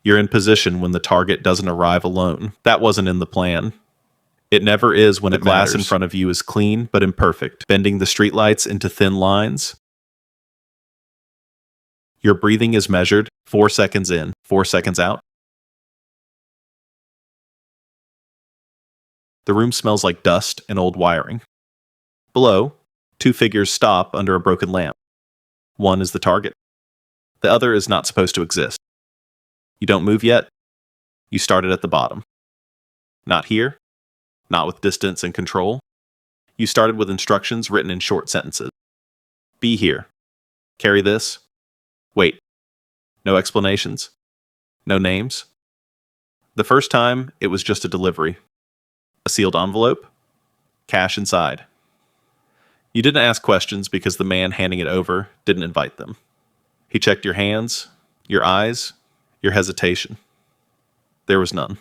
You're in position when the target doesn't arrive alone. That wasn't in the plan. It never is when the glass in front of you is clean but imperfect, bending the streetlights into thin lines. Your breathing is measured 4 seconds in, 4 seconds out. The room smells like dust and old wiring. Below, 2 figures stop under a broken lamp. One is the target. The other is not supposed to exist. You don't move yet. You started at the bottom. Not here. Not with distance and control. You started with instructions written in short sentences. Be here. Carry this. Wait. No explanations. No names. The first time, it was just a delivery. A sealed envelope. Cash inside. You didn't ask questions because the man handing it over didn't invite them. He checked your hands, your eyes, your hesitation. There was none.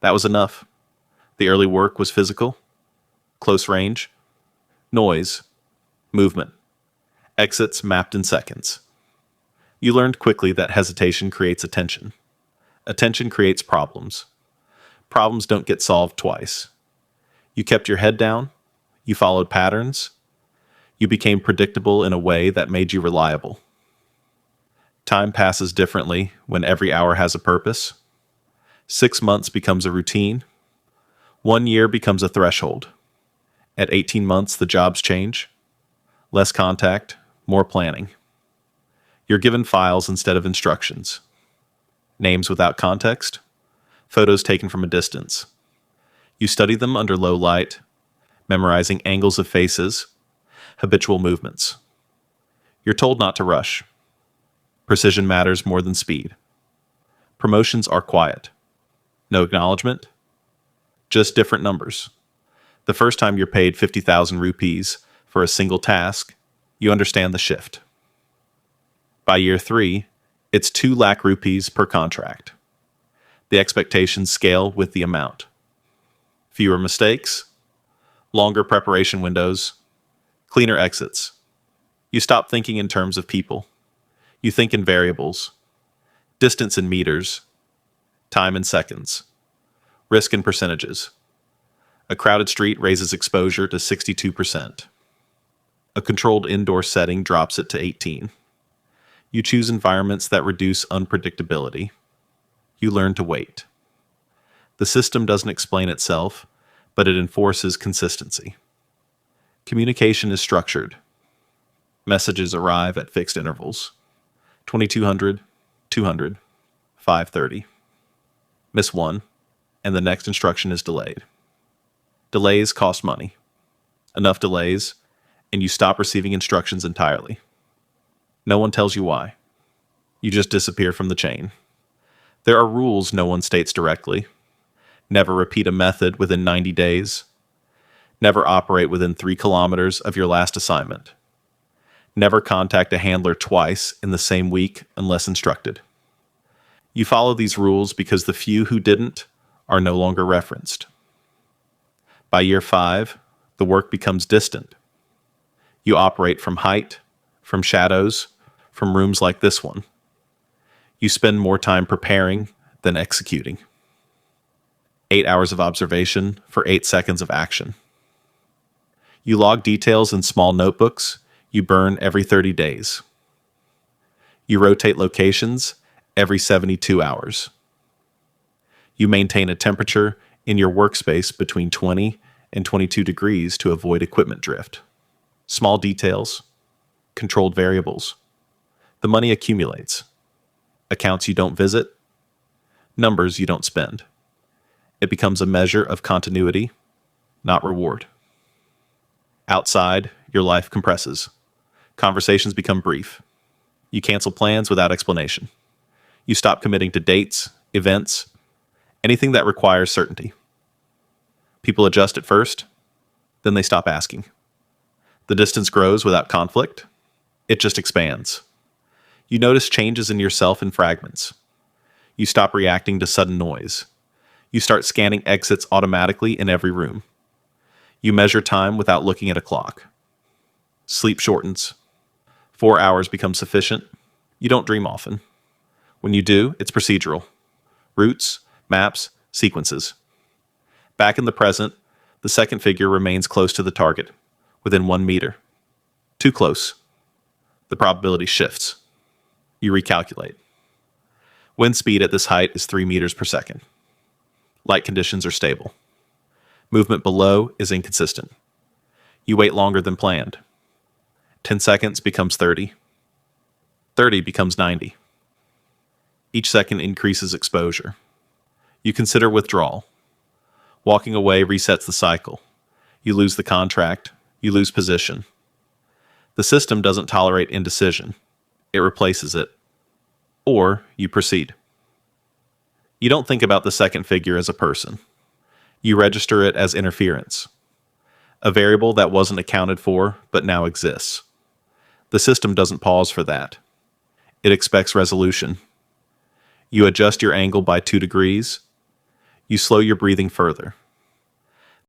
That was enough. The early work was physical, close range, noise, movement, exits mapped in seconds. You learned quickly that hesitation creates attention. Attention creates problems. Problems don't get solved twice. You kept your head down. You followed patterns. You became predictable in a way that made you reliable. Time passes differently when every hour has a purpose. 6 months becomes a routine. 1 year becomes a threshold. At 18 months, the jobs change. Less contact, more planning. You're given files instead of instructions. Names without context. Photos taken from a distance. You study them under low light, memorizing angles of faces, habitual movements. You're told not to rush. Precision matters more than speed. Promotions are quiet. No acknowledgement. Just different numbers. The first time you're paid 50,000 rupees for a single task, you understand the shift. By year 3, it's 2 lakh rupees per contract. The expectations scale with the amount. Fewer mistakes, longer preparation windows, cleaner exits. You stop thinking in terms of people. You think in variables. Distance in meters, time in seconds, risk in percentages. A crowded street raises exposure to 62%. A controlled indoor setting drops it to 18. You choose environments that reduce unpredictability. You learn to wait. The system doesn't explain itself, but it enforces consistency. Communication is structured. Messages arrive at fixed intervals. 2200, 200, 530. Miss one, and the next instruction is delayed. Delays cost money. Enough delays, and you stop receiving instructions entirely. No one tells you why. You just disappear from the chain. There are rules no one states directly. Never repeat a method within 90 days. Never operate within 3 kilometers of your last assignment. Never contact a handler twice in the same week unless instructed. You follow these rules because the few who didn't are no longer referenced. By year 5, the work becomes distant. You operate from height, from shadows, from rooms like this one. You spend more time preparing than executing. 8 hours of observation for 8 seconds of action. You log details in small notebooks you burn every 30 days. You rotate locations every 72 hours. You maintain a temperature in your workspace between 20 and 22 degrees to avoid equipment drift. Small details, controlled variables. The money accumulates. Accounts you don't visit, numbers you don't spend. It becomes a measure of continuity, not reward. Outside, your life compresses. Conversations become brief. You cancel plans without explanation. You stop committing to dates, events, anything that requires certainty. People adjust at first, then they stop asking. The distance grows without conflict. It just expands. You notice changes in yourself in fragments. You stop reacting to sudden noise. You start scanning exits automatically in every room. You measure time without looking at a clock. Sleep shortens. 4 hours become sufficient. You don't dream often. When you do, it's procedural. Routes, maps, sequences. Back in the present, the second figure remains close to the target, within 1 meter. Too close. The probability shifts. You recalculate. Wind speed at this height is 3 meters per second. Light conditions are stable. Movement below is inconsistent. You wait longer than planned. 10 seconds becomes 30. 30 becomes 90. Each second increases exposure. You consider withdrawal. Walking away resets the cycle. You lose the contract. You lose position. The system doesn't tolerate indecision. It replaces it. Or you proceed. You don't think about the second figure as a person. You register it as interference, a variable that wasn't accounted for but now exists. The system doesn't pause for that. It expects resolution. You adjust your angle by 2 degrees. You slow your breathing further.